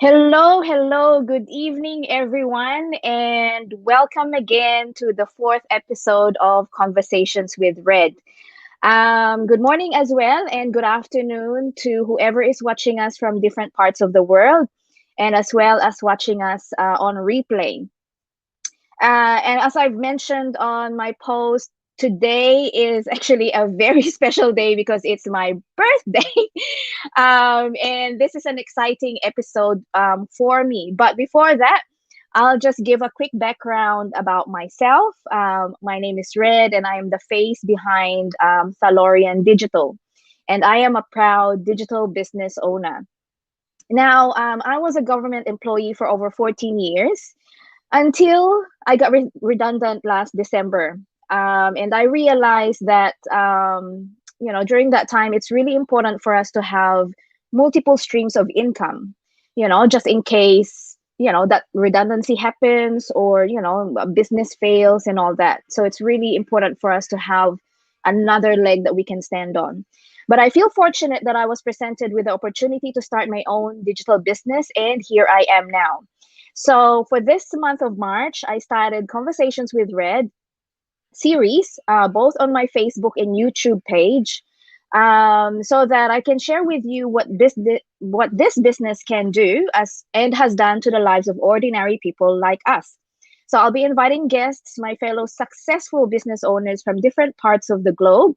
Hello, good evening, everyone, and welcome again to the fourth episode of Conversations with Red. Good morning as well, and good afternoon to whoever is watching us from different parts of the world, and as well as watching us on replay. And as I've mentioned on my post, today is actually a very special day because it's my birthday. And this is an exciting episode for me. But before that, I'll just give a quick background about myself. My name is Red, and I am the face behind Salorian Digital. And I am a proud digital business owner. Now, I was a government employee for over 14 years until I got redundant last December. And I realized that, during that time, it's really important for us to have multiple streams of income, just in case, that redundancy happens or, a business fails and all that. So it's really important for us to have another leg that we can stand on. But I feel fortunate that I was presented with the opportunity to start my own digital business, and here I am now. So for this month of March, I started Conversations with Red series, both on my Facebook and YouTube page, so that I can share with you what this business can do as and has done to the lives of ordinary people like us. So I'll be inviting guests, my fellow successful business owners from different parts of the globe,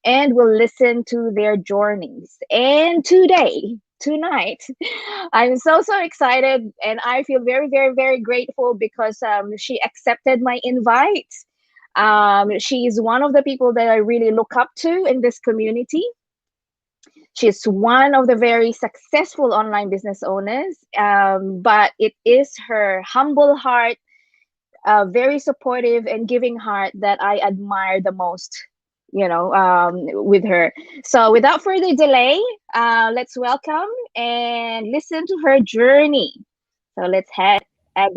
and we'll listen to their journeys. And tonight, I'm so excited, and I feel very grateful because she accepted my invite. She's one of the people that I really look up to in this community. She's one of the very successful online business owners, but it is her humble heart, very supportive and giving heart that I admire the most, with her. So without further delay, let's welcome and listen to her journey. So let's add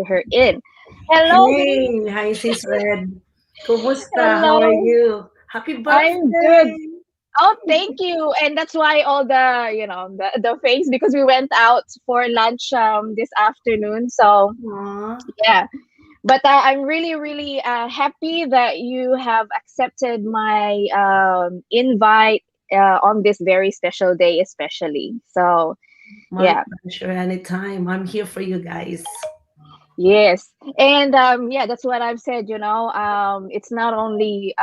her in. Hello, good evening. Hey, hi sis Red. Kumusta? How are Hello, you? Happy I'm good. birthday! Oh, thank you. And that's why all the face, because we went out for lunch this afternoon. So Aw, yeah, but I'm really happy that you have accepted my invite on this very special day, especially. So my yeah. pleasure anytime. I'm here for you guys. Yes. And yeah, that's what I've said, it's not only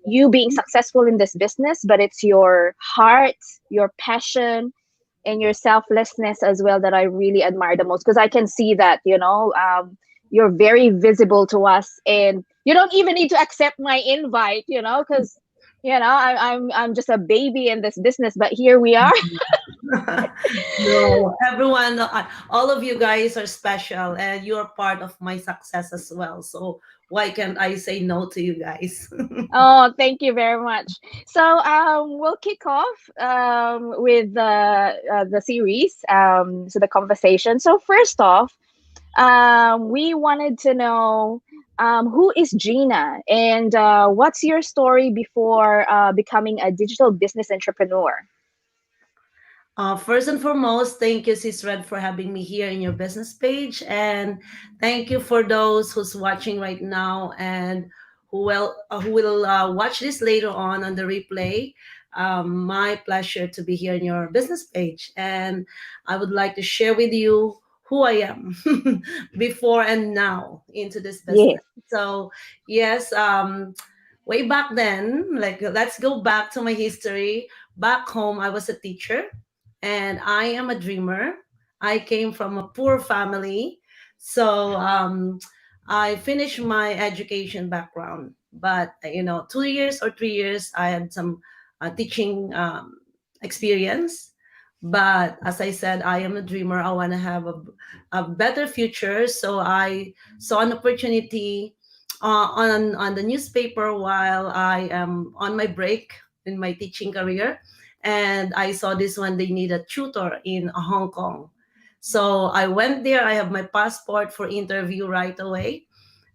you being successful in this business, but it's your heart, your passion, and your selflessness as well that I really admire the most, because I can see that, you're very visible to us, and you don't even need to accept my invite, because I'm just a baby in this business, but here we are. No, everyone, all of you guys are special and you're part of my success as well. So why can't I say no to you guys? Oh, thank you very much. So we'll kick off with the series, so the conversation. So first off, we wanted to know who is Gina, and what's your story before becoming a digital business entrepreneur? First and foremost, thank you, Sis Red, for having me here in your business page. And thank you for those who's watching right now and who will watch this later on the replay. My pleasure to be here in your business page. And I would like to share with you who I am before and now into this Yes. business. So, yes, way back then, like let's go back to my history. Back home, I was a teacher and I am a dreamer. I came from a poor family, so I finished my education background. But 2 years or 3 years, I had some teaching experience. But as I said, I am a dreamer. I want to have a better future. So I saw an opportunity on the newspaper while I am on my break in my teaching career, and I saw this one. They need a tutor in Hong Kong, so I went there. I have my passport for interview right away,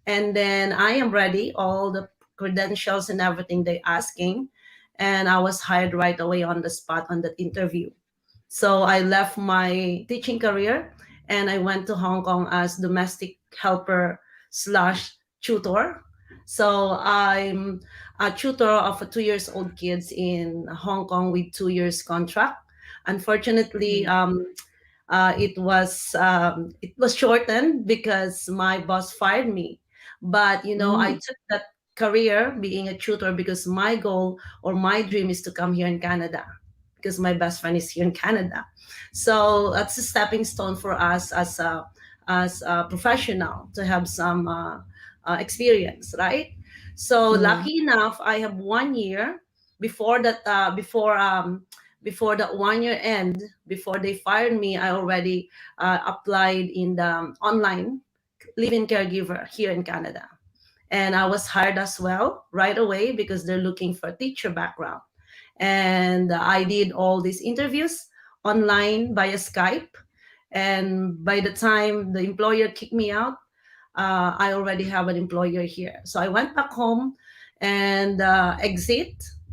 and then I am ready, all the credentials and everything they asking, and I was hired right away on the spot on that interview. So I left my teaching career and I went to Hong Kong as domestic helper slash tutor. So I'm a tutor of a 2 years old kids in Hong Kong with 2 years contract. Unfortunately, Mm. it was shortened because my boss fired me. But I Mm. took that career being a tutor because my goal or my dream is to come here in Canada because my best friend is here in Canada. So that's a stepping stone for us as a professional to have some experience, right? So Mm. lucky enough, I have 1 year before that. Before that 1 year end, before they fired me, I already applied in the online live-in caregiver here in Canada, and I was hired as well right away because they're looking for a teacher background. And I did all these interviews online via Skype. And by the time the employer kicked me out, I already have an employer here. So I went back home and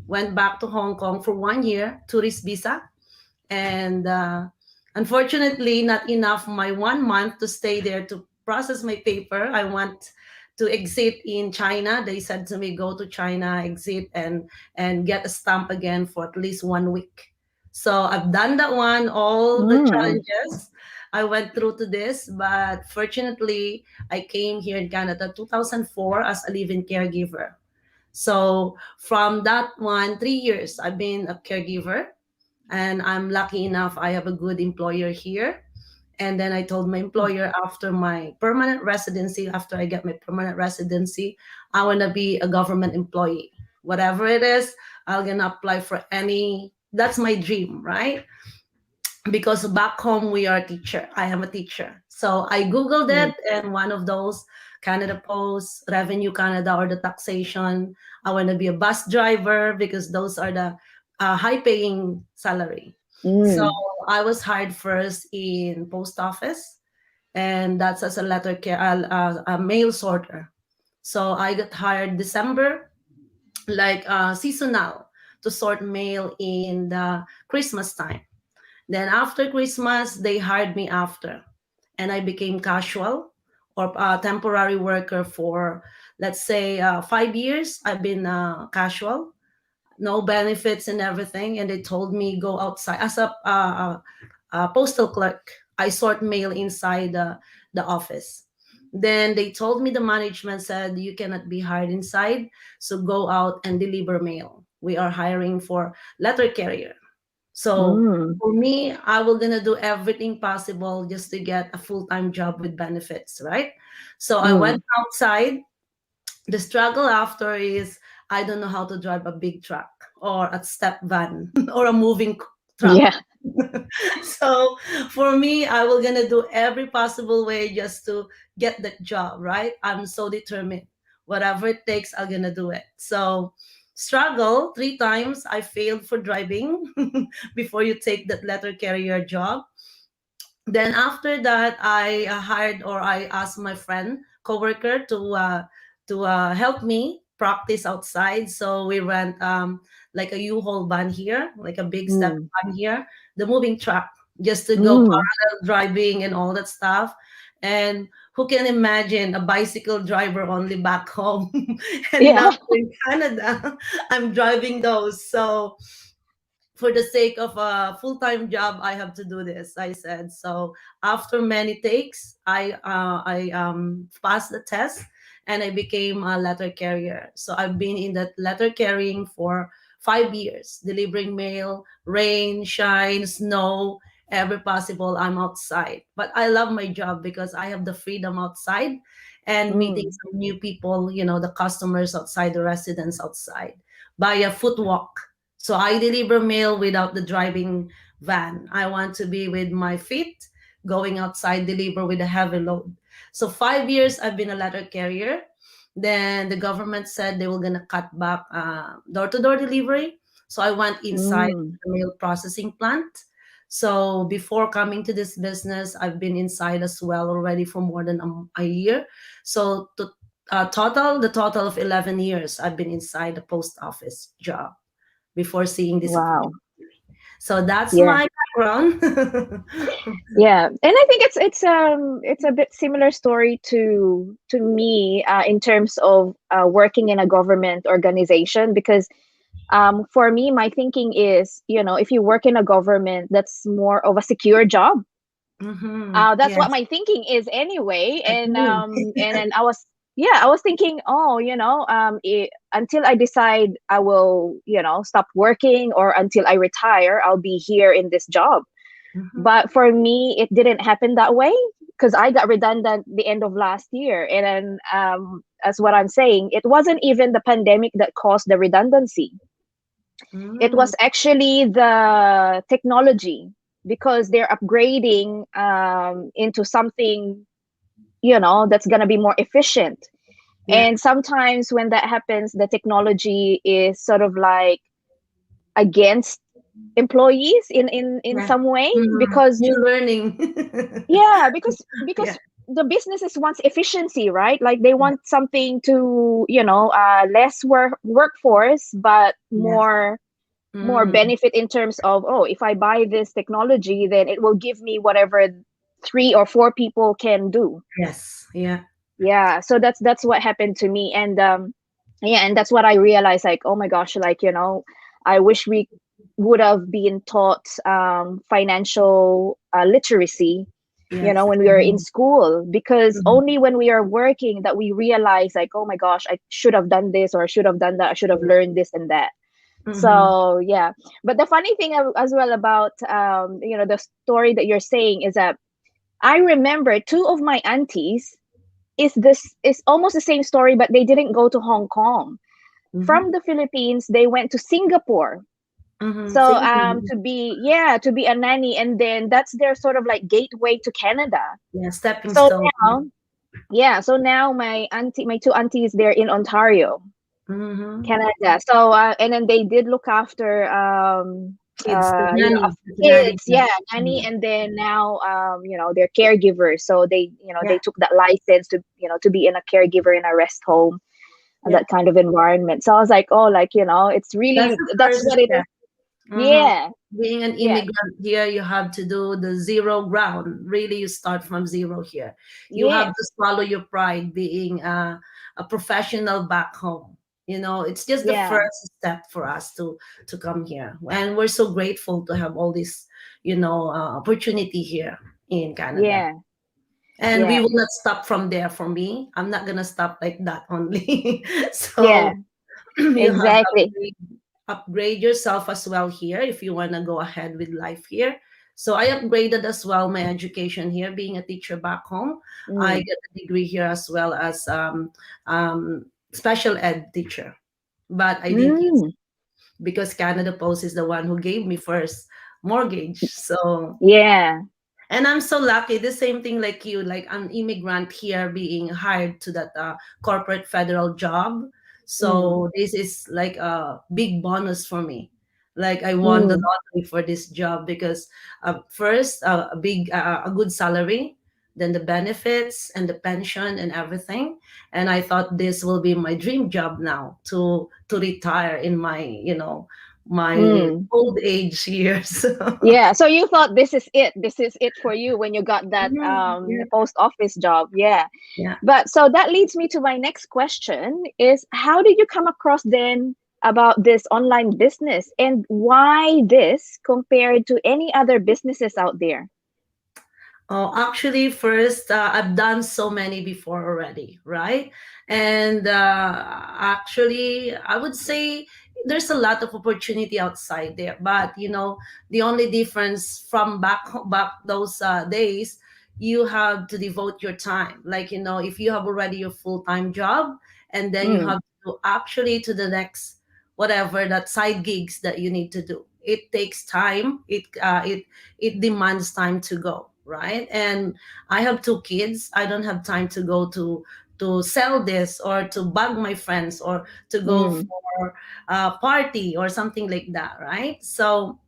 went back to Hong Kong for 1 year, tourist visa. And unfortunately, not enough my 1 month to stay there to process my paper. I want to exit in China. They said to me, go to China, exit, and get a stamp again for at least 1 week. So I've done that one, all the Mm. challenges. I went through to this, but fortunately, I came here in Canada 2004 as a live-in caregiver. So from that one, 3 years, I've been a caregiver, and I'm lucky enough I have a good employer here. And then I told my employer, after I get my permanent residency, I want to be a government employee. Whatever it is, I'm going to apply for any. That's my dream, right? Because back home we are a teacher. I am a teacher. So I Googled Mm. it, and one of those Canada Post, Revenue Canada, or the taxation. I want to be a bus driver because those are the high paying salary. So Mm. I was hired first in post office, and that's as a a mail sorter. So I got hired December, like seasonal, to sort mail in the Christmas time. Then after Christmas, they hired me after, and I became casual or temporary worker for, let's say, 5 years. I've been casual, no benefits and everything, and they told me go outside as a postal clerk. I sort mail inside the office. Then they told me the management said you cannot be hired inside, so go out and deliver mail. We are hiring for letter carrier. So Mm. for me, I will gonna do everything possible just to get a full-time job with benefits, right? So I went Mm. outside. The struggle after is I don't know how to drive a big truck or a step van or a moving truck. Yeah. So for me, I will gonna do every possible way just to get that job, right? I'm so determined. Whatever it takes, I'm gonna do it. So struggle 3 times. I failed for driving before you take that letter carrier job. Then after that, I hired, or I asked my friend coworker to help me practice outside. So we rent like a U-Haul van here, like a big step Mm. van here, the moving truck, just to go Mm. parallel driving and all that stuff. And who can imagine a bicycle driver only back home, and now Yeah. in Canada, I'm driving those. So for the sake of a full-time job, I have to do this, I said. So after many takes, I passed the test, and I became a letter carrier. So I've been in that letter carrying for 5 years, delivering mail, rain, shine, snow, every possible. I'm outside, but I love my job because I have the freedom outside and meeting Mm. some new people, the customers outside, the residents outside, by a foot walk. So I deliver mail without the driving van. I want to be with my feet, going outside, deliver with a heavy load. So 5 years I've been a letter carrier. Then the government said they were gonna cut back door-to-door delivery. So I went inside Mm. the mail processing plant. So before coming to this business, I've been inside as well already for more than a year. So the total of 11 years I've been inside the post office job before seeing this Wow. opportunity. So that's Yeah. my background. Yeah, and I think it's a bit similar story to me in terms of working in a government organization, because for me my thinking is, if you work in a government, that's more of a secure job. That's what Yes, my thinking is anyway. And agree. then I was thinking, oh, until I decide I will, stop working, or until I retire, I'll be here in this job. Mhm. But for me, it didn't happen that way, because I got redundant the end of last year. And then, as what I'm saying, it wasn't even the pandemic that caused the redundancy. It Mm, was actually the technology, because they're upgrading into something, that's going to be more efficient. yeah. And sometimes when that happens, the technology is sort of like against employees in Yeah. some way, Mhm. because New learning. yeah, Yeah. because the businesses wants efficiency, right? Like they want something to, less workforce, but Yes. more Mm. benefit in terms of, oh, if I buy this technology, then it will give me whatever three or four people can do. Yes. Yeah. Yeah, so that's what happened to me. And yeah, and that's what I realized, like, oh my gosh, like, I wish we would have been taught financial literacy, Yes. when we were in Mhm. school, because Mhm. only when we are working that we realize, like, oh my gosh, I should have done this, or I should have done that, I should have learned this and that. Mhm. So yeah, but the funny thing as well about the story that you're saying is that I remember two of my aunties is almost the same story, but they didn't go to Hong Kong. From Mhm. the Philippines, they went to Singapore. Mhm. So Singapore. to be a nanny, and then that's their sort of like gateway to Canada. Yeah. Stepping So stone. now, yeah, so now my two aunties, they're in Ontario, Mhm. Canada. So and then they did look after Kids. The a nanny. few The nanny. kids, yeah, nanny, and then now they're caregivers. So they Yeah. took that license to to be in a caregiver in a rest home, and Yeah. that kind of environment. So I was like, oh, like, it's That's really, the that's first what it is. step. Mhm. Yeah, Being an yeah, immigrant here, you have to do the zero ground. Really, you start from zero here. You have to yes, swallow your pride being a professional back home. It's just the yeah, first step for us to come here, and we're so grateful to have all this, opportunity here in Canada. yeah, And we yeah, will not stop from there. For me, I'm not gonna stop like that only. yeah, So you have to exactly. upgrade yourself as well here if you want to go ahead with life here. So I upgraded as well my education here, being a teacher back home. I Mm, get a degree here as well as special ed teacher, but I didn't use mm, it because Canada Post is the one who gave me first mortgage. So, yeah, and I'm so lucky. The same thing like you, like I'm immigrant here being hired to that corporate federal job. mm, So this is like a big bonus for me. Like I won the mm, lottery for this job because first a good salary, then the benefits and the pension and everything. And I thought this will be my dream job now to retire in my my mm. old age years. Yeah, so you thought this is it for you when you got that Yeah. post office job. Yeah. Yeah. But so that leads me to my next question is, how did you come across then about this online business, and why this compared to any other businesses out there? Oh, actually, first, I've done so many before already, right? And actually, I would say there's a lot of opportunity outside there. But the only difference from back those days, you have to devote your time. Like if you have already your full time job, and then you Mm, have to actually to the next whatever that side gigs that you need to do. It takes time. It demands time to go, right? And I have two kids. I don't have time to go to sell this or to bug my friends or to go mm, for a party or something like that, right? So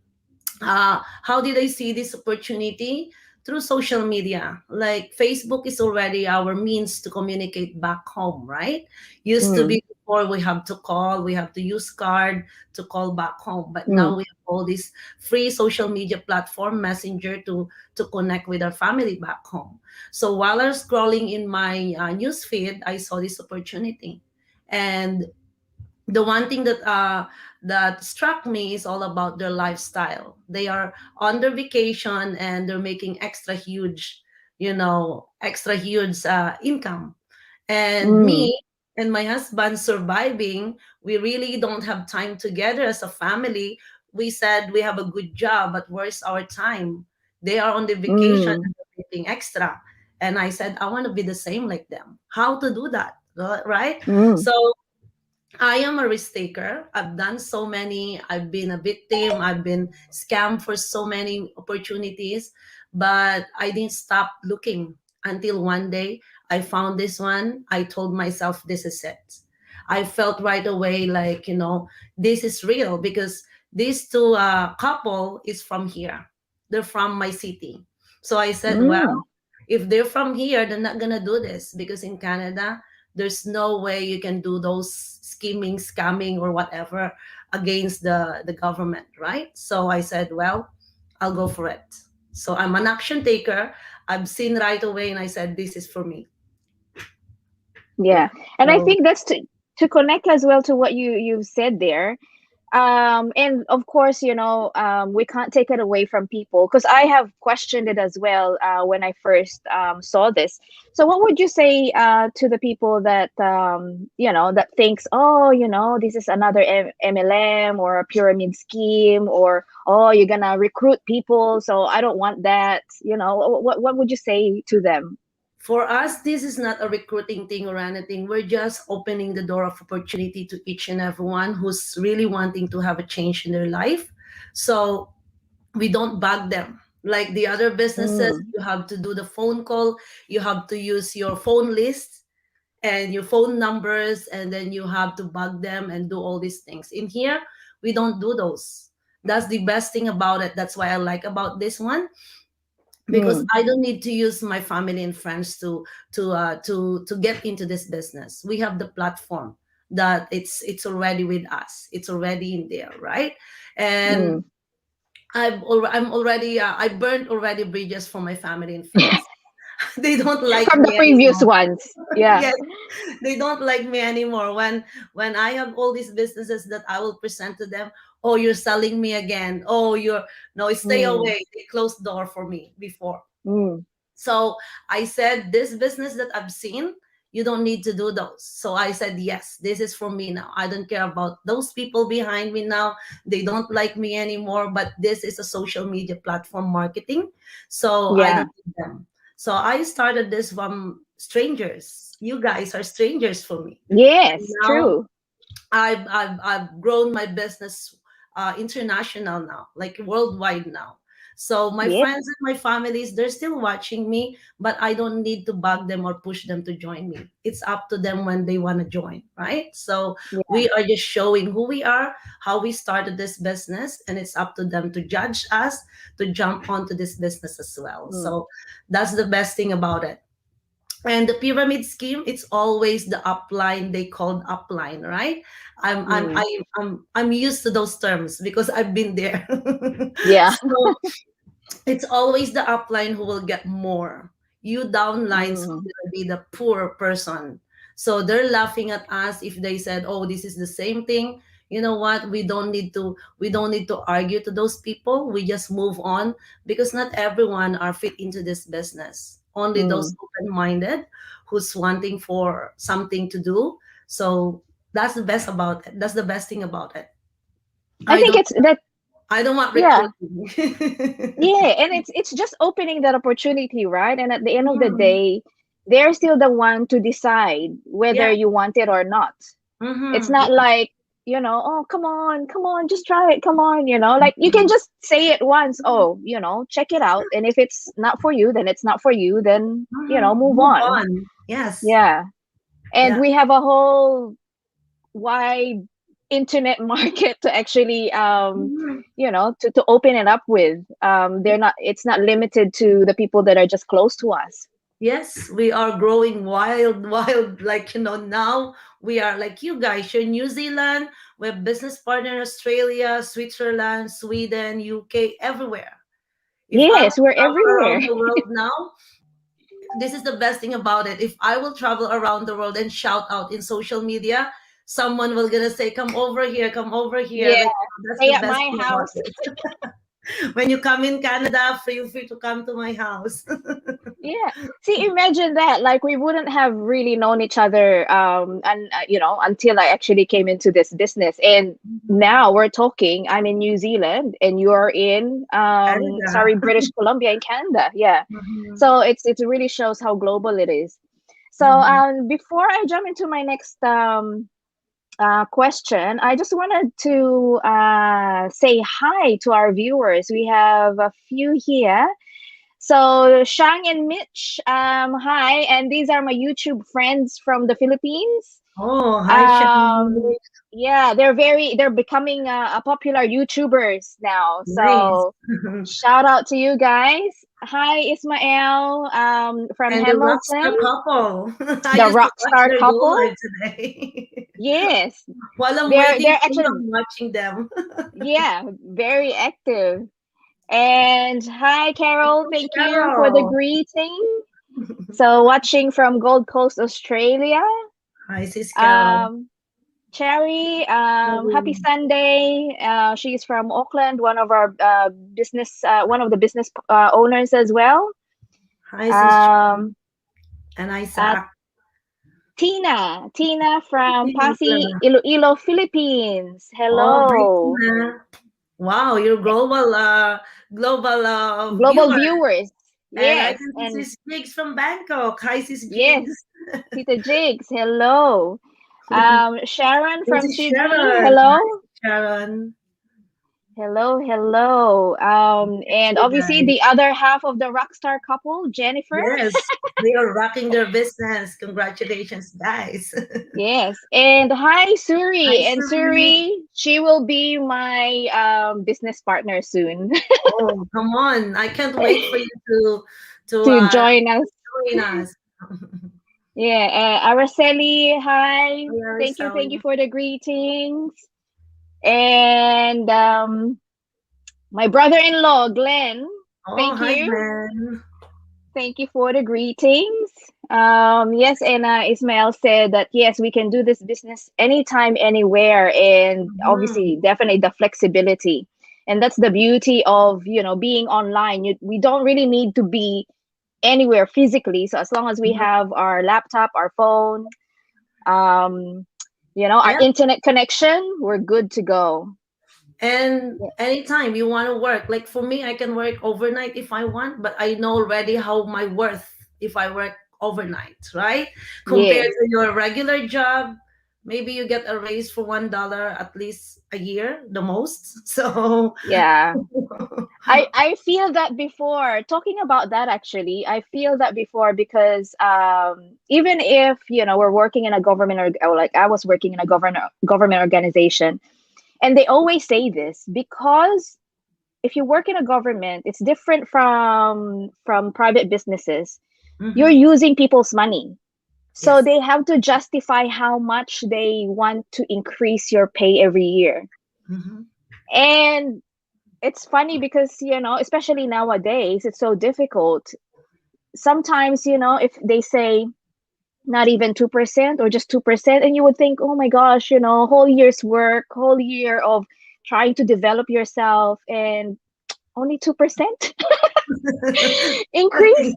how did I see this opportunity? Through social media. Like Facebook is already our means to communicate back home, right? Used to mm, be before we have to call, we have to use card to call back home. But now Mm, we have all this free social media platform, Messenger, to connect with our family back home. So while I was scrolling in my news feed, I saw this opportunity. And the one thing that struck me is all about their lifestyle. They are on their vacation and they're making extra huge income. And mm, me and my husband surviving, we really don't have time together as a family. We said we have a good job, but where's our time? They are on the vacation mm, and they're making extra. And I said, I want to be the same like them. How to do that? Right? mm, So I am a risk taker. I've done so many. I've been a victim. I've been scammed for so many opportunities, but I didn't stop looking until one day I found this one. I told myself, this is it. I felt right away like, this is real because these two couple is from here. They're from my city. So I said, well, mm, if they're from here, they're not going to do this because in Canada, there's no way you can do those scheming, scamming, or whatever against the government, right? So I said, well, I'll go for it. So I'm an action taker. I've seen right away, and I said, this is for me. yeah. Yeah. And I So think that's to connect as well to what you've said there. And of course, we can't take it away from people, because I have questioned it as well when I first saw this. So what would you say to the people that that thinks, oh, this is another MLM or a pyramid scheme, or oh, you're gonna recruit people, so I don't want that. What would you say to them? for us, this is not a recruiting thing or anything. We're just opening the door of opportunity to each and everyone who's really wanting to have a change in their life. So we don't bug them like the other businesses. Mm, You have to do the phone call, you have to use your phone list and your phone numbers, and then you have to bug them and do all these things. In here, we don't do those. That's the best thing about it. That's why I like about this one, because mm, I don't need to use my family and friends to get into this business. We have the platform that it's already with us. It's already in there, right? And mm. I'm already I burned already bridges for my family and friends. They don't like From the me previous anymore. ones, yeah. Yes, they don't like me anymore. When I have all these businesses that I will present to them, oh, you're selling me again. Oh, you're no, stay Mm, away. They closed door for me before. mm, So I said, this business that I've seen, you don't need to do those. So I said, yes, this is for me now. I don't care about those people behind me now. They don't like me anymore, but this is a social media platform marketing. So I yeah. don't need them. So I started this from strangers. You guys are strangers for me. And Yes, now true. I've grown my business international now, like worldwide now. So my Yeah. friends and my families, they're still watching me, but I don't need to bug them or push them to join me. It's up to them when they want to join, right? So Yeah. we are just showing who we are, how we started this business, and it's up to them to judge us to jump onto this business as well. Mm, So that's the best thing about it. And the pyramid scheme, it's always the upline. They called upline, right? I'm I'm mm, I'm I'm used to those terms because I've been there. yeah. So it's always the upline who will get more. You downlines Mm, will be the poor person. So they're laughing at us if they said, "Oh, this is the same thing." You know what? We don't need to argue to those people. We just move on because not everyone are fit into this business. Only those mm. open-minded who's wanting for something to do. So that's the best about it. That's the best thing about it. I I think don't it's that. I don't want Yeah. recruiting. Yeah, and it's just opening that opportunity, right? And at the end of the Mm. day, they're still the one to decide whether Yeah. you want it or not. It's Mm-hmm. not Yeah. like, oh, come on, just try it, come on, like you can just say it once, oh, check it out. And if it's not for you, then it's not for you, then, Mm-hmm. move Move on. on. Yes. Yeah. And Yeah. we have a whole wide internet market to actually Mhm. to open it up with. They're not It's not limited to the people that are just close to us. Yes, we are growing wild, wild. Like, now we are like you guys. You're in New Zealand. We have business partner in Australia, Switzerland, Sweden, UK, everywhere. If I Yes, will we're travel everywhere. around the world now, this is the best thing about it. If I will travel around the world and shout out in social media, someone will gonna say, come over here." Yeah, Like, that's stay the at best my thing about house. it. When you come in Canada, feel free to come to my house. Yeah. See, imagine that. Like we wouldn't have really known each other and until I actually came into this business. And now we're talking. I'm in New Zealand and you're in Canada. sorry, British Columbia in Canada. Yeah. Mhm. So it really shows how global it is. So Mhm. before I jump into my next question, I just wanted to say hi to our viewers. We have a few here. So Shang and Mitch, hi, and these are my YouTube friends from the Philippines. Oh, hi, Um, Shani. yeah, they're becoming a popular YouTubers now. Nice. So shout out to you guys. Hi, Ismael, from And the Hamilton, rockstar couple. I the used to rock watch star their go couple. live today. Yes, While I'm they're waiting for you, actually I'm watching them. yeah very active. And hi, Carol. Oh, Thank you for the Cheryl. greeting. So, watching from Gold Coast, Australia. Hi, sis Carol. Um, Cherry, happy Oh, Sunday. She's from Auckland, one of the business owners as well. hi, sis Cheryl. Um, And uh, Isaac. Tina from Pasig, Tina. Iloilo, Philippines. Oh, hi, Hello, Tina. Wow, you're global global viewer. viewers. And I Yes, can see and sis Jigs from Bangkok. Hi, sis yes, Jigs. Tita Jigs. Hello. Sharon This from is Sydney. Sharon. Hi, Hello. Sharon. Hello, hello. Thank And you, obviously guys. the other half of the rockstar couple, Jennifer. Yes, they are rocking their business. Congratulations, guys. Yes. And hi, Hi, Suri. And Suri. Suri, she will be my business partner soon Oh, come on. I can't wait for you to to join us. join us. Yeah. Araceli, hi. We are Thank you selling. for the greetings. And my brother-in-law, Glenn, Oh, thank hi, you. Ben. Thank you for the greetings. Yes, and Ismail said that yes, we can do this business anytime, anywhere, and Mhm. obviously, definitely the flexibility. And that's the beauty of being online. We don't really need to be anywhere physically. So as long as we Mhm. have our laptop, our phone, um, our Yeah. internet connection, we're good to go. And Yeah. anytime you want to work, like for me, I can work overnight if I want, but I know already how my worth if I work overnight, right? Compared Yes. to your regular job, maybe you get a raise for $1 at least a year, the most. So, Yeah. I feel that before talking about that actually I feel that before because even if we're working in a government or like I was working in a government organization and they always say this because if you work in a government it's different from private businesses. You're mhm, using people's money, so yes. they have to justify how much they want to increase your pay every year. Mhm, And it's funny because especially nowadays it's so difficult. Sometimes if they say not even 2% or just 2%, and you would think, oh my gosh, whole year's work, whole year of trying to develop yourself, and only 2% increase. nothing.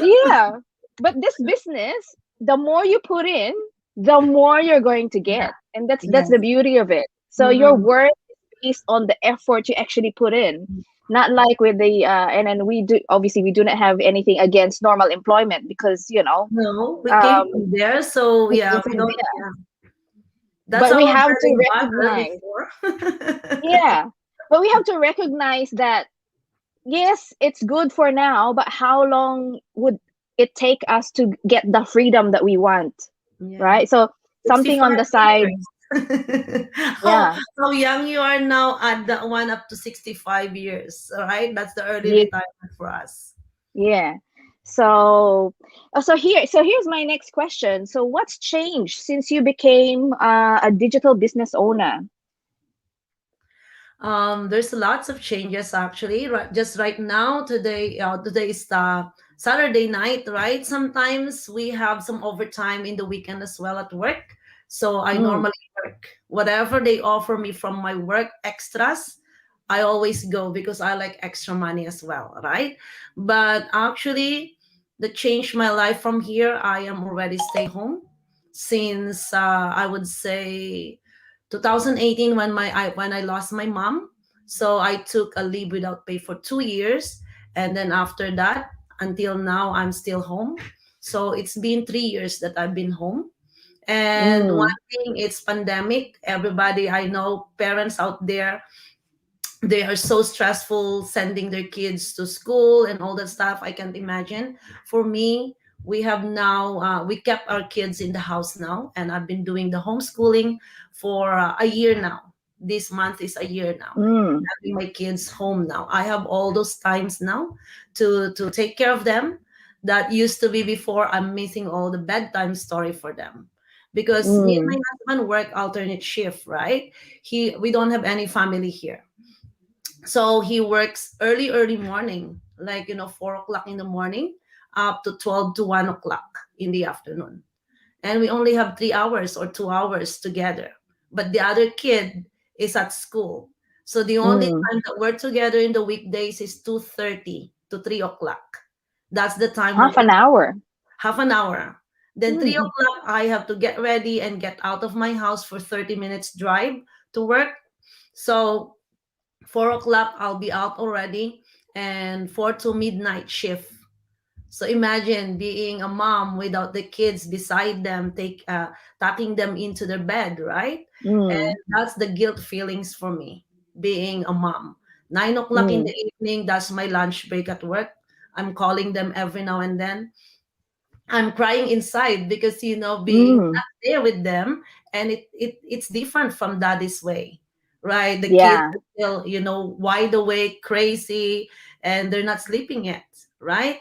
Yeah, but this business, the more you put in, the more you're going to Yeah, get, and that's the yes. beauty of it. So your Mhm. worth is based on the effort you actually put in, not like with the and then we do obviously we do not have anything against normal employment because No, we came um from there, so we yeah, came we from don't. there, Yeah, that's but we our have bread to and butter recognize. before. Yeah, but we have to recognize that yes, it's good for now, but how long would it take us to get the freedom that we want? Yeah. Right? So something on 65 the side. years. how Yeah. how young you are now, add that one up to 65 years. All right. That's the early Yeah. retirement for us. Yeah. So, so here's my next question. So, what's changed since you became a digital business owner? There's lots of changes actually. Right, just right now, today is Saturday night, right? Sometimes we have some overtime in the weekend as well at work. So I Mm, normally work whatever they offer me from my work extras. I always go because I like extra money as well, right? But actually, the changed my life from here. I am already stay home since I would say 2018 when I lost my mom. So I took a leave without pay for 2 years, and then after that, until now, I'm still home. So it's been 3 years that I've been home. And mm, one thing, it's pandemic. Everybody I know, parents out there, they are so stressful sending their kids to school and all that stuff. I can't imagine. For me, we kept our kids in the house now, and I've been doing the homeschooling for a year now. This month is a year now, mm, having my kids home now. I have all those times now to take care of them. That used to be before. I'm missing all the bedtime story for them because me and my mm, husband work alternate shift, right? We don't have any family here, so he works early morning, like 4 o'clock in the morning, up to 12 to 1 o'clock in the afternoon, and we only have 3 hours or 2 hours together. But the other kid is at school, so the only mm. time that we're together in the weekdays is 2:30 to 3 o'clock. That's the time when Half an we hour. half an hour. Then three Mm, o'clock, I have to get ready and get out of my house for 30 minutes drive to work. So 4 o'clock I'll be out already, and 4 to midnight shift. So imagine being a mom without the kids beside them, tucking them into their bed, right? And mm, that's the guilt feelings for me, being a mom. 9 o'clock in mm, the evening, that's my lunch break at work. I'm calling them every now and then. I'm crying inside because being mm. not there with them, and it's different from daddy's way, right? The kids Yeah. are still wide awake, crazy, and they're not sleeping yet, right?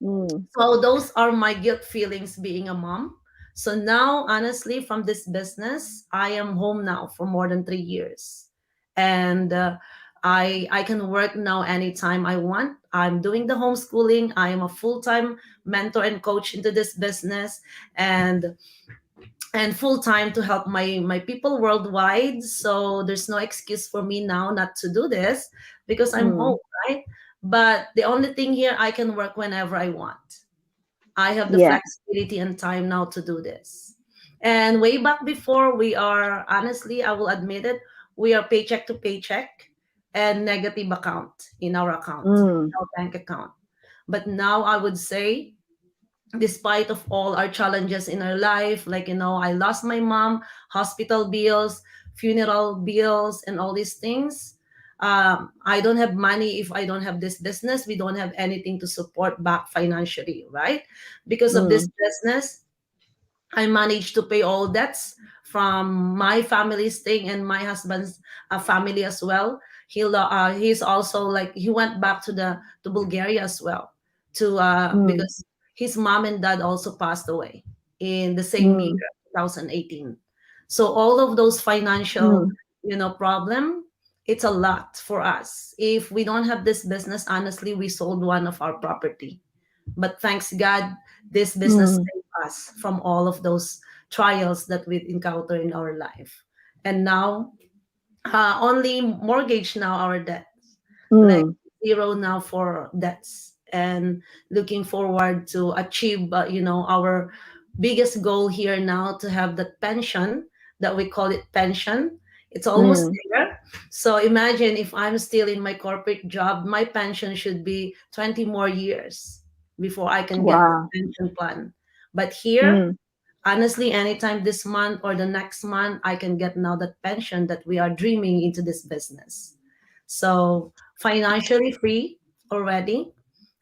Mm, So those are my guilt feelings being a mom. So now, honestly, from this business, I am home now for more than 3 years, and I can work now anytime I want. I'm doing the homeschooling. I am a full time mentor and coach into this business, and full time to help my people worldwide. So there's no excuse for me now not to do this because I'm home, mm. right? But the only thing here, I can work whenever I want. I have the Yeah. flexibility and time now to do this. And way back before, we are honestly, I will admit it, we are paycheck to paycheck and negative account in our account, Mm, our bank account. But now I would say, despite of all our challenges in our life, like I lost my mom, hospital bills, funeral bills, and all these things. I don't have money if I don't have this business. We don't have anything to support back financially, right? Because of this mm, business, I managed to pay all debts from my family's thing and my husband's family as well. He's also, like, he went back to Bulgaria as well, to mm, because his mom and dad also passed away in the same year, mm, 2018. So all of those financial, mm, problem, it's a lot for us. If we don't have this business, honestly, we sold one of our property, but thanks God, this business mm, saved us from all of those trials that we encounter in our life. And now, only mortgage now our debt, like mm, zero now for debts, and looking forward to achieve, our biggest goal here now, to have that pension, that we call it pension. It's almost mm. there. So imagine, if I'm still in my corporate job, my pension should be 20 more years before I can get the Wow. pension plan. But here, Mm, honestly, anytime this month or the next month, I can get now that pension that we are dreaming into this business. So financially free already.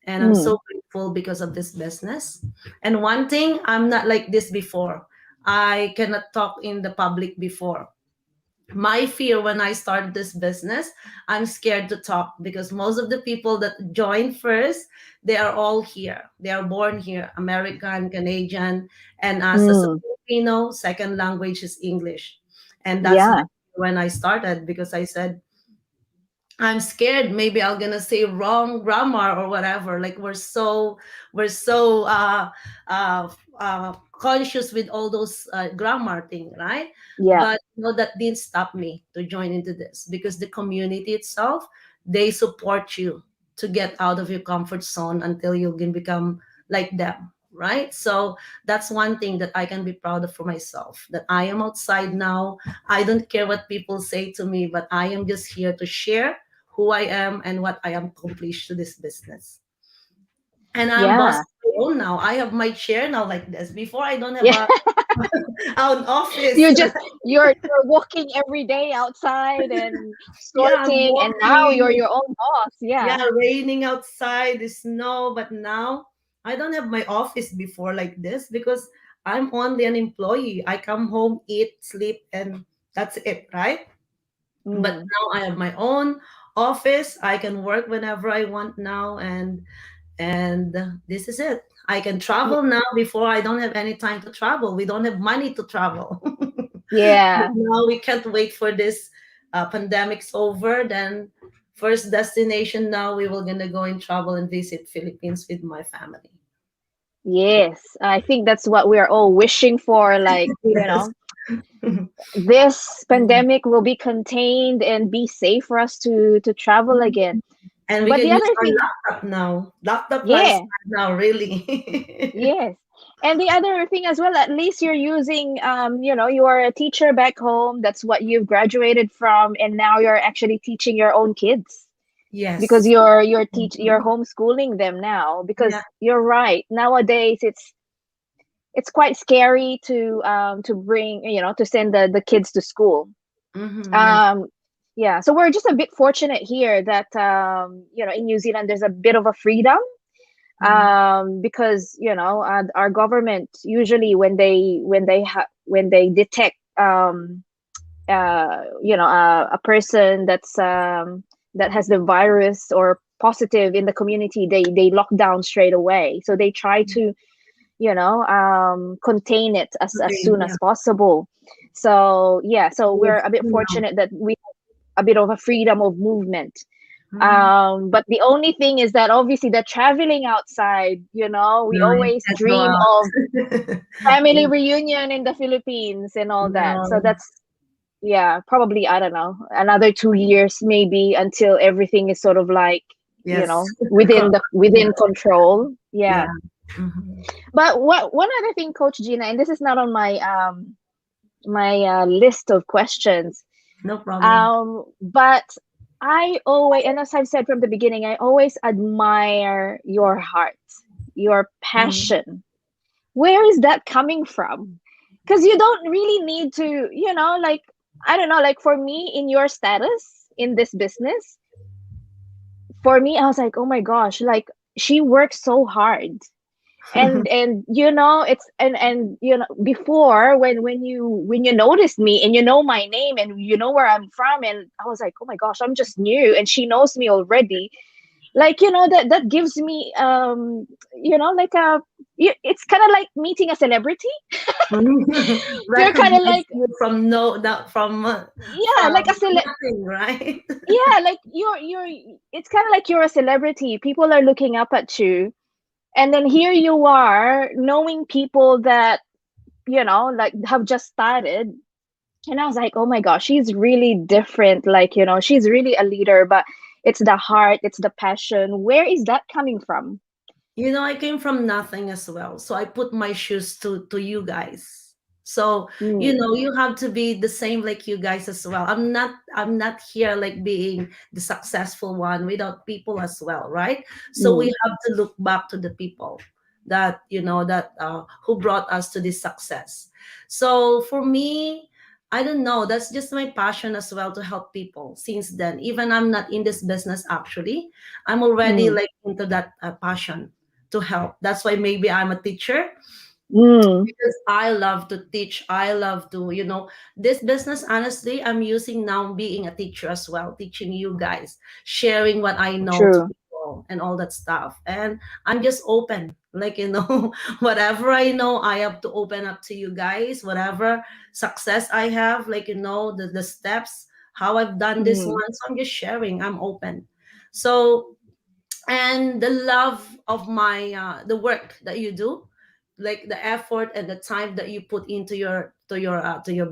And I'm so mm, grateful because of this business. And one thing, I'm not like this before. I cannot talk in the public before. My fear when I started this business, I'm scared to talk because most of the people that join first, they are all here. They are born here, American, Canadian, and us as a Mm. Filipino, second language is English. And that's my Yeah. fear when I started because I said, I'm scared maybe I'm gonna say wrong grammar or whatever. Like we're so conscious with all those grammar thing, right? Yeah. But that didn't stop me to join into this because the community itself, they support you to get out of your comfort zone until you can become like them, right? So that's one thing that I can be proud of for myself, that I am outside now. I don't care what people say to me, but I am just here to share who I am and what I am accomplished to this business. And I'm boss Yeah. of my own now. I have my chair now like this. Before I don't have Yeah. a an office. You just you're walking every day outside and Yeah, I'm sorting, and now you're walking. your own boss. Yeah. Yeah, raining outside, the snow, but now I don't have my office before like this because I'm only an employee. I come home, eat, sleep, and that's it, right? But Mm. now I have my own office. I can work whenever I want now, and this is it. I can Y- travel now. Before I don't have any time to travel. We don't have money to travel. But Yeah. now we can't wait for this pandemic's over. Then first destination now we will gonna go and travel and visit Philippines with my family. Yes. I think that's what we're all wishing for. Like, Yes. this pandemic will be contained and be safe for us to travel again. And we But can the use other our thing, laptop now. Laptop yeah, lifestyle now, really. yes. And the other thing as well, at least you're using, you are a teacher back home. That's what you've graduated from, and now you're actually teaching your own kids because Yes. you're homeschooling them now. Yeah. Because you're right, nowadays it's quite scary to bring, to send the kids to school. Yes. Um, yeah, so we're just a bit fortunate here that in New Zealand there's a bit of a freedom, Mhm. because our government usually when they detect a person that has the virus or positive in the community, they lock down straight away, so they try to contain it as Okay. soon Yeah. as possible. So yeah, so We have we're a bit school now. fortunate that we have a bit of a freedom of movement. Mhm. But the only thing is that obviously the traveling outside, we No, you always can't go dream of out. family Yeah. reunion in the Philippines and all that. So No. that's, yeah, probably, I don't know, another 2 years maybe until everything is sort of like, Yes. within control. Yeah. Yeah. Mhm. But what one other thing, Coach Gina, and this is not on my list of questions. No problem. But I always, and as I've said from the beginning, I always admire your heart, your Mhm. passion. Where is that coming from? Because you don't really need to, like, I don't know, like for me in your status in this business, for me, I was like, oh my gosh, like she works so hard. And it's and before, when you noticed me and you know my name and you know where I'm from, and I was like, oh my gosh, I'm just new and she knows me already. Like, that gives me, like it's kind of like meeting a celebrity. You're kind of Recognize like, you from no that yeah, from like nothing, right? yeah, like you're it's kind of like you're a celebrity, people are looking up at you. And then here you are knowing people that like have just started. And I was like, oh my gosh, she's really different. Like, she's really a leader, but it's the heart, it's the passion. Where is that coming from? I came from nothing as well. So I put my shoes to you guys. So, Mm, you have to be the same like you guys as well. I'm not here like being the successful one without people as well, right? So we mm, have to look back to the people that who brought us to this success. So for me, I don't know, that's just my passion as well to help people. Since then, even I'm not in this business actually, I'm already mm, like into that passion to help. That's why maybe I'm a teacher Mm. because I love to teach. I love to, this business, honestly, I'm using now being a teacher as well, teaching you guys, sharing what I know to True. people and all that stuff. And I'm just open. Like, whatever I know, I have to open up to you guys. Whatever success I have, like, the steps, how I've done this Mm. one. So I'm just sharing. I'm open. So, and the love of my the work that you do, like the effort and the time that you put into your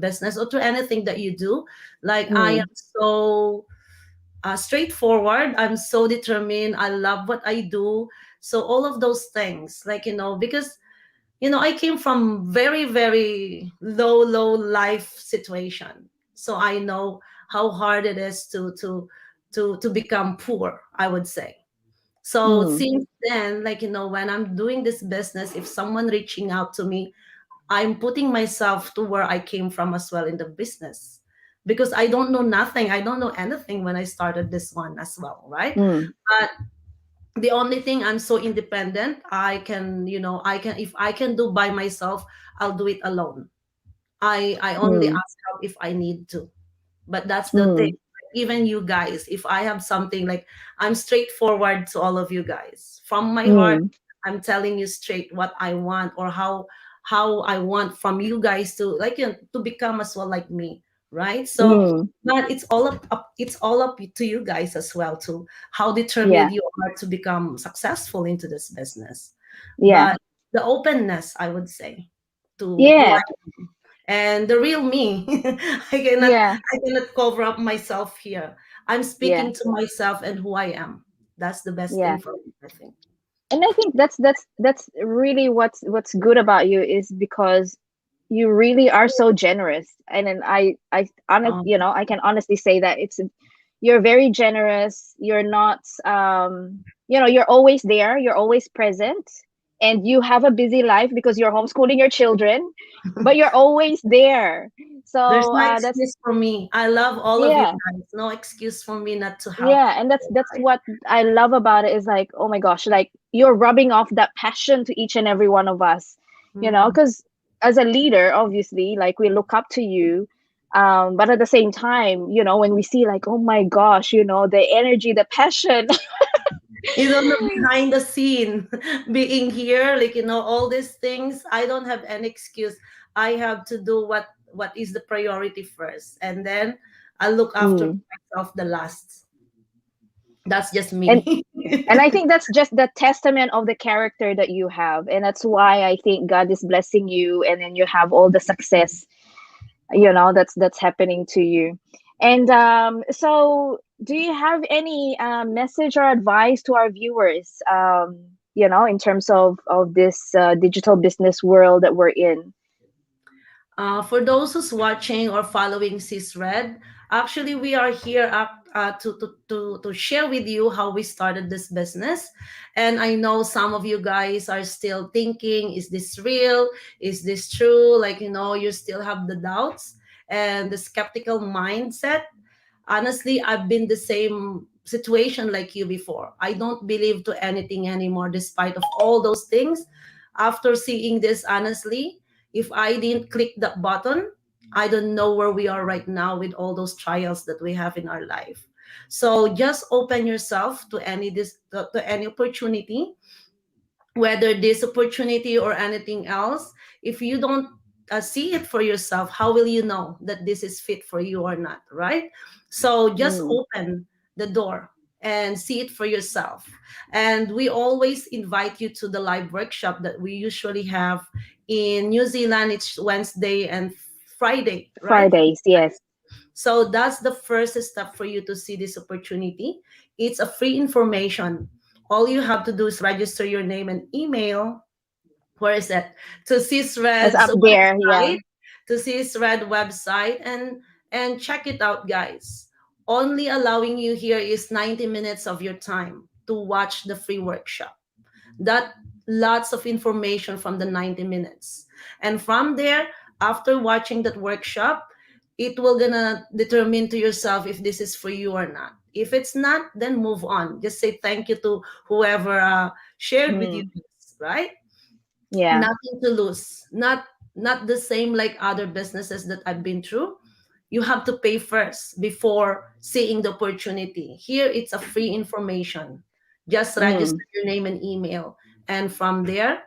business or to anything that you do, like I Mm. am so straightforward, I'm so determined, I love what I do. So all of those things, like, because I came from very, very low life situation, so I know how hard it is to become poor, I would say. So Mm. since then, like, when I'm doing this business, if someone reaching out to me, I'm putting myself to where I came from as well in the business. Because I don't know nothing. I don't know anything when I started this one as well, right? Mm. But the only thing, I'm so independent. If I can do by myself, I'll do it alone. I only Mm. ask help if I need to. But that's the thing. Mm. Even you guys, if I have something, like, I'm straightforward to all of you guys from my heart. Mm. I'm telling you straight what I want, or how I want from you guys to, like, to become as well like me, right? So, Mm. but it's all up to you guys as well, to how Yeah. determined you are to become successful into this business. Yeah. But the openness, I would say, to who Yeah. I and the real me. i cannot Yeah. I cannot cover up myself here. I'm Yeah. speaking to myself and who I am. That's the best thing Yeah. for me, I think. And I think that's really what's good about you is because you really are so generous. And then um, I can honestly say that you're very generous. You're not you're always there, you're always present, and you have a busy life because you're homeschooling your children, but you're always there. there's So no that's excuse for me. I love all of you yeah. guys. No excuse for me not to help. Yeah, and that's what I love about it is like, oh my gosh, like you're rubbing off that passion to each and every one of us, Mhm. because as a leader, obviously, like we look up to you. But at the same time, when we see like, oh my gosh, the energy, the passion. Is on the behind the scene, being here, like, all these things. I don't have any excuse. I have to do what is the priority first, and then I look after Mm. myself the last. That's just And me. and I think that's just the testament of the character that you have, and that's why I think God is blessing you, and then you have all the success that's happening to you. And so do you have any message or advice to our viewers, in terms of this digital business world that we're in? For those who's watching or following Sis Red, actually we are here to share with you how we started this business. And I know some of you guys are still thinking, is this real? Is this true? Like, you still have the doubts and the skeptical mindset. Honestly, I've been the same situation like you before. I don't believe to anything anymore, despite of all those things. After seeing this, honestly, if I didn't click that button, I don't know where we are right now with all those trials that we have in our life. So just open yourself to any opportunity, whether this opportunity or anything else. If you don't see it for yourself, how will you know that this is fit for you or not, right? So just Mm. open the door and see it for yourself. And we always invite you to the live workshop that we usually have in New Zealand. It's Wednesday and Friday, right? Fridays, yes. So that's the first step for you to see this opportunity. It's a free information. All you have to do is register your name and email. Where is it? To It's CISRED's up there, yeah. website, to CISRED website, and check it out, guys. Only allowing you here is 90 minutes of your time to watch the free workshop. That lots of information from the 90 minutes. And from there, after watching that workshop, it will gonna determine to yourself if this is for you or not. If it's not, then move on. Just say thank you to whoever shared with you Mm. this, right? Yeah. nothing to lose. Not the same like other businesses that I've been through. You have to pay first before seeing the opportunity. Here it's a free information. Just register Mm. your name and email, and from there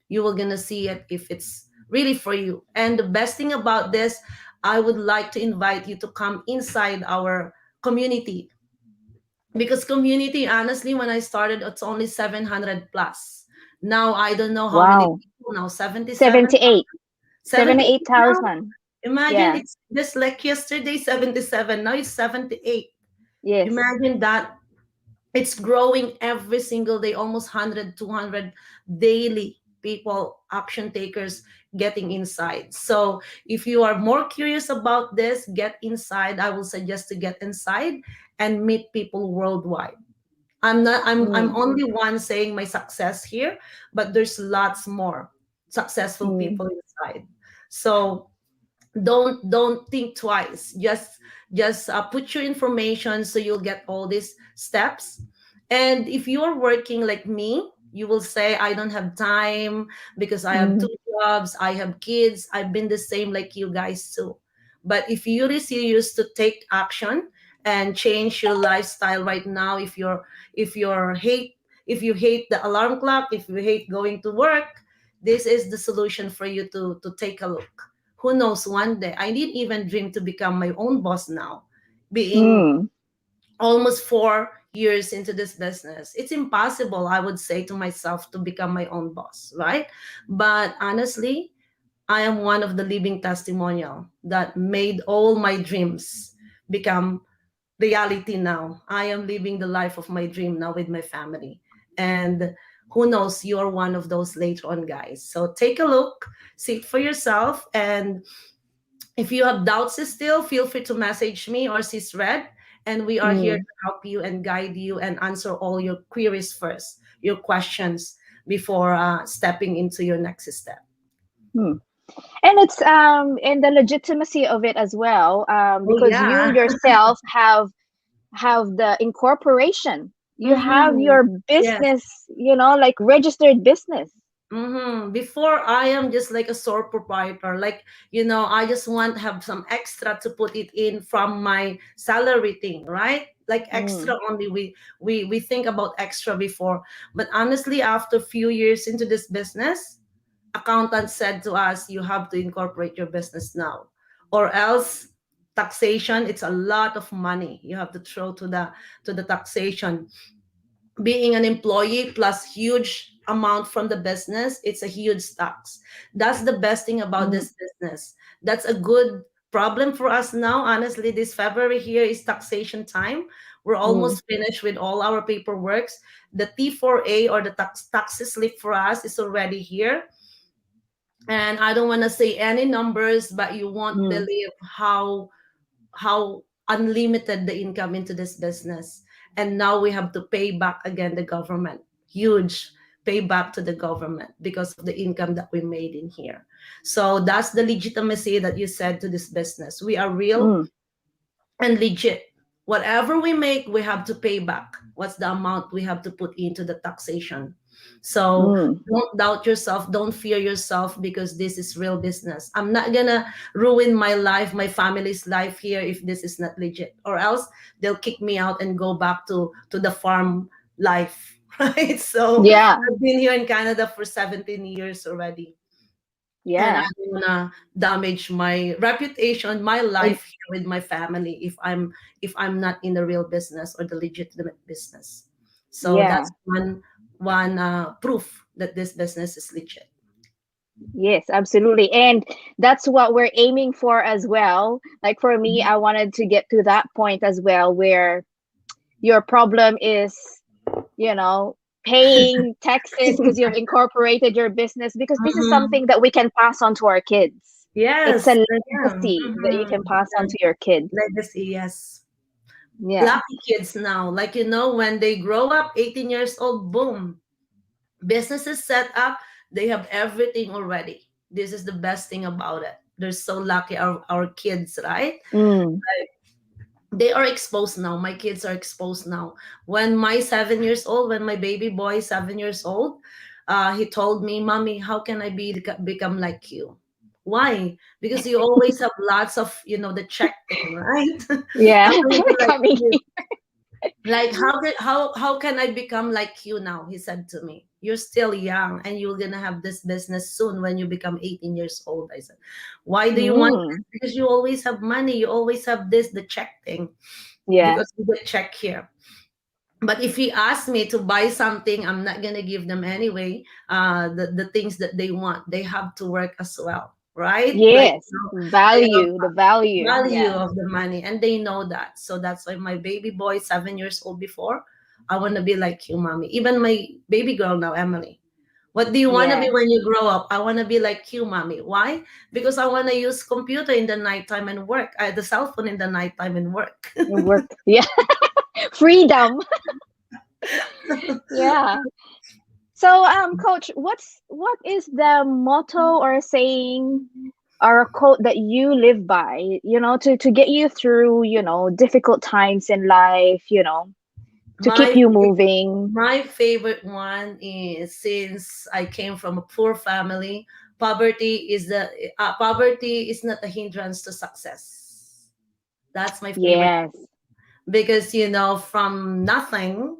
you will gonna see it if it's really for you. And the best thing about this, I would like to invite you to come inside our community, because community, honestly, when I started, it's only 700 plus. Now I don't know how many Wow. people now, 77, 78. 78 now. 78,000. Imagine, Yeah. it's just like yesterday 77, now it's 78. Yes. Imagine that. It's growing every single day, almost 100, 200 daily people, action takers, getting inside. So if you are more curious about this, get inside. I will suggest to get inside and meet people worldwide. I'm Mm. only one saying my success here, but there's lots more successful Mm. people inside. So don't think twice. Just put your information so you'll get all these steps. And if you're working like me, you will say, I don't have time because I have Mm. 2 jobs, I have kids. I've been the same like you guys too. But if you're really serious to take action and change your lifestyle right now, if you hate the alarm clock, if you hate going to work, this is the solution for you to take a look. Who knows, one day I didn't even dream to become my own boss now, being Mm. almost 4 years into this business. It's impossible, I would say to myself, to become my own boss, right? But honestly, I am one of the living testimonial that made all my dreams become reality now. I am living the life of my dream now with my family. And who knows, you're one of those later on, guys. So take a look, see it for yourself. And if you have doubts still, feel free to message me or Sis Red, and we are here Mm. to help you and guide you and answer all your queries first, your questions before stepping into your next step. Mm. And it's and the legitimacy of it as well, Oh because you yeah. yourself have the incorporation. You have Mm-hmm. your Yes. business, like registered business. Mm-hmm. Before, I am just like a sole proprietor. Like, I just want to have some extra to put it in from my salary thing, right? Like extra Mm. only. We think about extra before. But honestly, after a few years into this business, accountant said to us, you have to incorporate your business now. Or else taxation, it's a lot of money. You have to throw to the taxation. Being an employee plus huge amount from the business, it's a huge tax. That's the best thing about Mm. this business. That's a good problem for us now. Honestly, this February here is taxation time. We're Mm. almost finished with all our paperwork. The T4A, or the tax slip for us, is already here. And I don't want to say any numbers, but you won't Mm. believe how unlimited the income into this business. And now we have to pay back again the government. Huge payback to the government because of the income that we made in here. So that's the legitimacy that you said to this business. We are real Mm. and legit. Whatever we make, we have to pay back. What's the amount we have to put into the taxation? So Mm. don't doubt yourself, don't fear yourself, because this is real business. I'm not gonna ruin my life, my family's life here, if this is not legit. Or else they'll kick me out and go back to the farm life. Right? So Yeah. I've been here in Canada for 17 years already, and I Yeah. don't wanna damage my reputation, my And life here with my family, if I'm not in the real business or the legitimate business. So yeah. that's one proof that this business is legit. Yes, absolutely. And that's what we're aiming for as well. Like for me, Mhm. I wanted to get to that point as well where your problem is, you know, paying taxes because you've incorporated your business, because this is Mhm. something that we can pass on to our kids. It's Yes, a yeah. legacy that you can pass on Mhm. to your kids. Legacy, yes. Yeah. Lucky kids now, like, when they grow up, 18 years old, boom, businesses set up, they have everything already. This is the best thing about it. They're so lucky, our kids, right? Mm. They are exposed now. My kids are exposed now. When my 7 years old, when my baby boy is 7 years old, he told me, "Mommy, how can I become like you?" Why? Because you always have lots of, the check thing, right? Yeah. I want to be like Coming. you. Like, how can I become like you now? He said to me, "You're still young and you're gonna have this business soon when you become 18 years old." I said, "Why do you want this?" Mm, Because you always have money, you always have this, the check thing, yeah. because we get check here. But if he asks me to buy something, I'm not gonna give them anyway. The things that they want, they have to work as well, right? Like, Yes. they have Value, the value. value Yeah. of the money, and they know that. So that's why my baby boy, 7 years old before, I want to be like you, mommy. Even my baby girl now, Emily, what do you want to be Yes. when you grow up? I want to be like you, mommy. Why? Because I want to use computer in the nighttime and work, the cell phone in the nighttime and work. It worked. Yeah. Freedom. Yeah. So, coach, what is the motto or saying or a quote that you live by, to get you through, difficult times in life, to keep my you moving? My favorite one is, since I came from a poor family, poverty is not a hindrance to success. That's my favorite, Yes. because from nothing,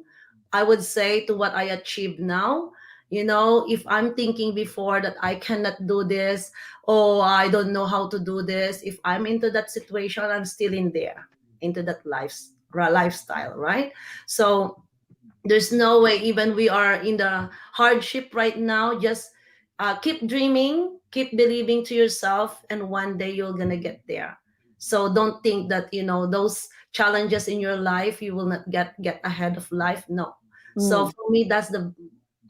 I would say, to what I achieved now. If I'm thinking before that I cannot do this, or I don't know how to do this, if I'm into that situation, I'm still in there, into that lifestyle, right? So there's no way, even we are in the hardship right now, just keep dreaming, keep believing to yourself, and one day you're gonna get there. So don't think that those challenges in your life, you will not get ahead of life. No. So Mm, for me, that's the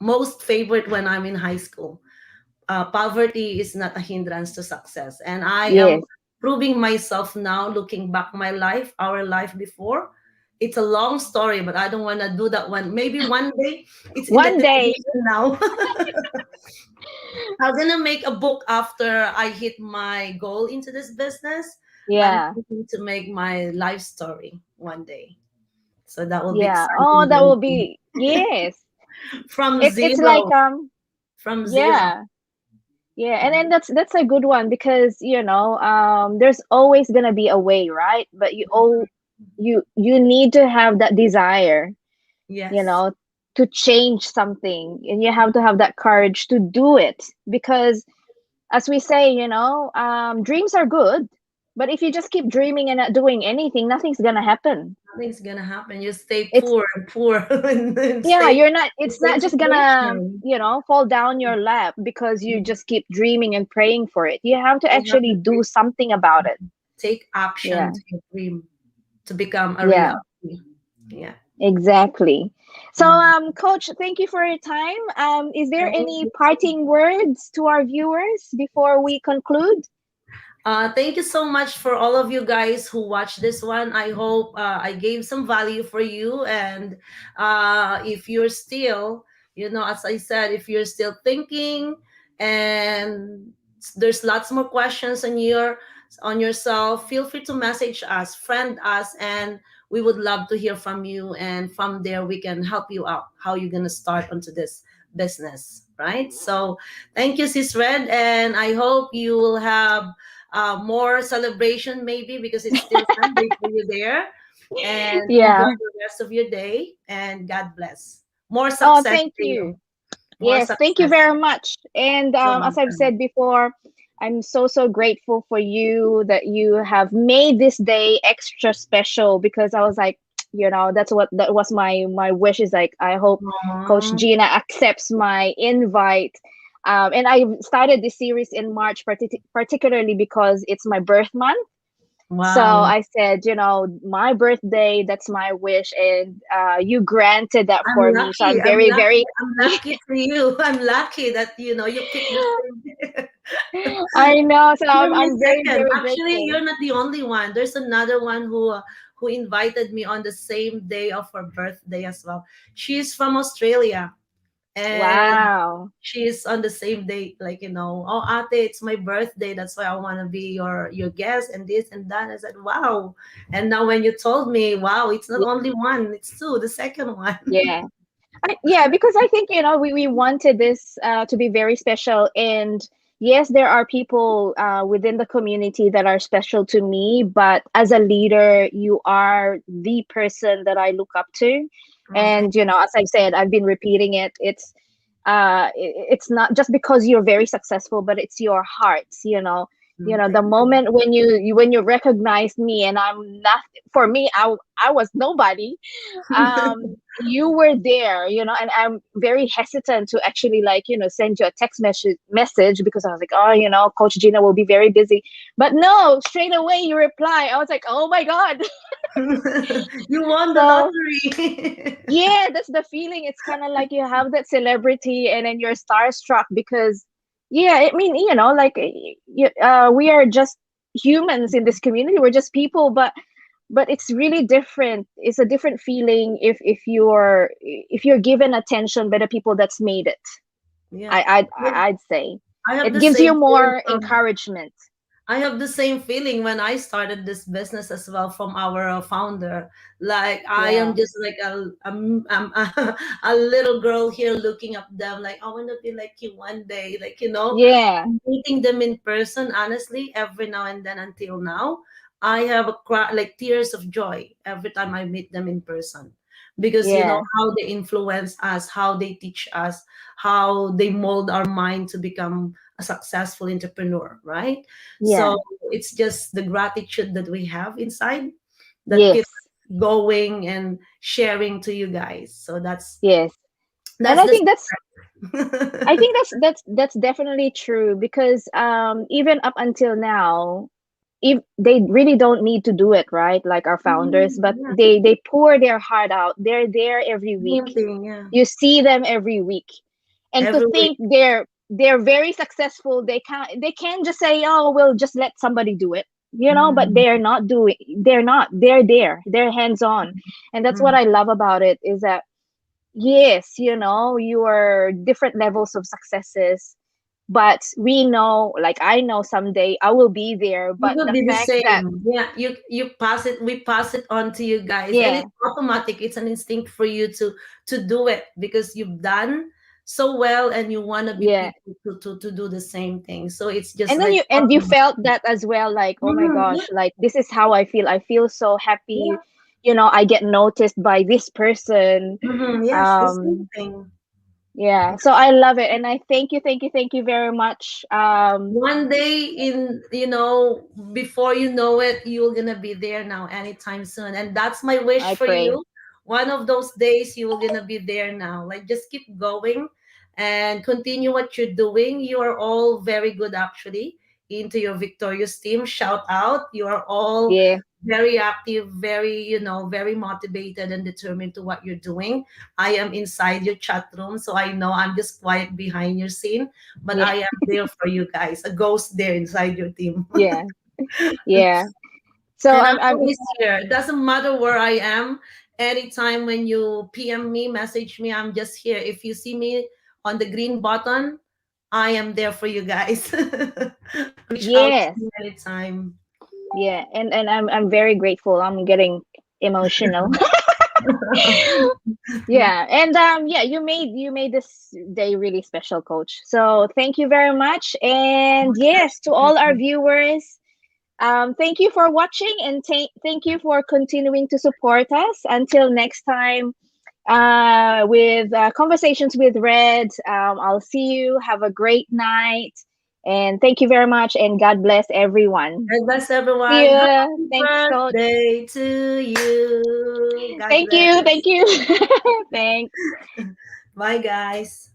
most favorite when I'm in high school. Poverty is not a hindrance to success, and I am yes. proving myself now, looking back my life, our life before. It's a long story, but I don't want to do that one. Maybe one day. It's in the One day. television now. I'm gonna make a book after I hit my goal into this business. I'm Yeah. thinking to make my life story one day, so that will be Yeah. Oh, exciting that will day. be, yes. From It's like, zero, from zero. yeah. Yeah, and then that's a good one because there's always gonna be a way, right? But you need to have that desire, you Yes. know, to change something, and you have to have that courage to do it because, as we say, dreams are good, but if you just keep dreaming and not doing anything, nothing's gonna happen. Nothing's gonna happen. You stay It's poor and poor and Yeah, stay you're not. in the It's same not just gonna situation. fall down your lap because you You just keep dreaming and praying for it. You have to have actually to do something about it. take action Yeah, to your dream to become a yeah, reality. Yeah. exactly. So, Mm. coach, thank you for your time. Is there Thank any you so parting words to our viewers before we conclude? Thank you so much for all of you guys who watched this one. I hope I gave some value for you. And if you're still, as I said, if you're still thinking and there's lots more questions on yourself, feel free to message us, friend us, and we would love to hear from you. And from there, we can help you out how you're gonna start onto this business, right? So thank you, Sis Red, and I hope you will have more celebration, maybe, because it's still Sunday for you there. And enjoy Yeah. the rest of your day. And God bless. More Oh, success thank to you. you. More Yes, thank you success. very much. And You're as I've welcome. said before, I'm so, so grateful for you that you have made this day extra special because I was like, that was my wish is like, I hope Coach Aw, Gina accepts my invite. And I started this series in March, particularly because it's my birth month. So wow. I said, my birthday, that's my wish. And you granted that I'm for me. So lucky. I'm very, very, I'm lucky for you. I'm lucky that you picked the same. I know. So You're my I'm very, second. very Actually, grateful. you're not the only one. There's another one who invited me on the same day of her birthday as well. She's from Australia, and Wow. she's on the same date. Like, oh, ate, it's my birthday. That's why I want to be your guest and this and that. I said, wow. And now when you told me, wow, it's not Y- only one, it's two. The second one. Yeah. Yeah, because I think, we wanted this to be very special. And yes, there are people within the community that are special to me, but as a leader, you are the person that I look up to. Okay. And, as I've said, I've been repeating it. It's not just because you're very successful, but it's your hearts, Thank the you. moment when you recognized me, and I'm not, for me, I was nobody. You were there, and I'm very hesitant to actually, like, send you a text message, because I was like, oh, Coach Gina will be very busy. But no, straight away you reply. I was like, oh my God. You won the So lottery. yeah, that's the feeling. It's kind of like you have that celebrity, and then you're starstruck, because yeah, I mean, like, we are just humans in this community. We're just people, but it's really different. It's a different feeling if you're given attention by the people that's made it. Yeah. I I'd, Well, I'd say I have it the gives same you feeling more from encouragement. I have the same feeling when I started this business as well from our founder. Like I am Yeah, just like I'm a little girl here looking up them like I want to be like you one day. Like yeah, meeting them in person. Honestly, every now and then until now, I have like tears of joy every time I meet them in person because yeah, how they influence us, how they teach us, how they mold our mind to become a successful entrepreneur, right? So yeah, it's just the gratitude that we have inside that keeps yes, us going and sharing to you guys. So that's yes. And that's I the think that's I secret. think that's definitely true, because even up until now, if they really don't need to do it, right, like our founders, but Yeah, they pour their heart out. They're there every week. same thing. Yeah, You see them every week. And to every week. think they're very successful, they can just say, oh, we'll just let somebody do it, but Mm, they're there, they're hands on. And that's what mm. I love about it, is that yes, you are different levels of successes, but we know, like, I know someday I will be there. You But will the be the fact that, same. Yeah, you pass it. We pass it on to you guys, and yeah, it's automatic. It's an instinct for you to do it because you've done so well, and you want to be yeah. people to do the same thing. So it's just And then like you felt that as well, like, oh my mhm, gosh, like, this is how I feel so happy. yeah, I get noticed by this person. yes, the same um thing. yeah, so I love it, and I thank you very much. One day in before you know it, you're gonna be there now anytime soon, and that's my wish I for pray. you. One of those days you will gonna be there now. Like just keep going and continue what you're doing. You are all very good actually into your victorious team. Shout out, you are all Yeah, very active, very very motivated and determined to what you're doing. I am inside your chat room, so I know I'm just quiet behind your scene, but yeah, I am there for you guys. A ghost there inside your team. yeah, yeah. So And I'm I'm always here. It doesn't matter where I am. Anytime when you PM me, message me, I'm just here. If you see me on the green button, I am there for you guys. Reach out to Yes, me anytime. yeah, and I'm very grateful. I'm getting emotional. Yeah, and yeah, you made this day really special, Coach. So thank you very much. And yes, to all our viewers, thank you for watching, and thank you for continuing to support us. Until next time, with Conversations with Red, I'll see you. Have a great night. And thank you very much. And God bless everyone. God bless See everyone. you. Happy Thanks, Coach. birthday to you. God Thank you. bless. Thank you. Thanks. Bye, guys.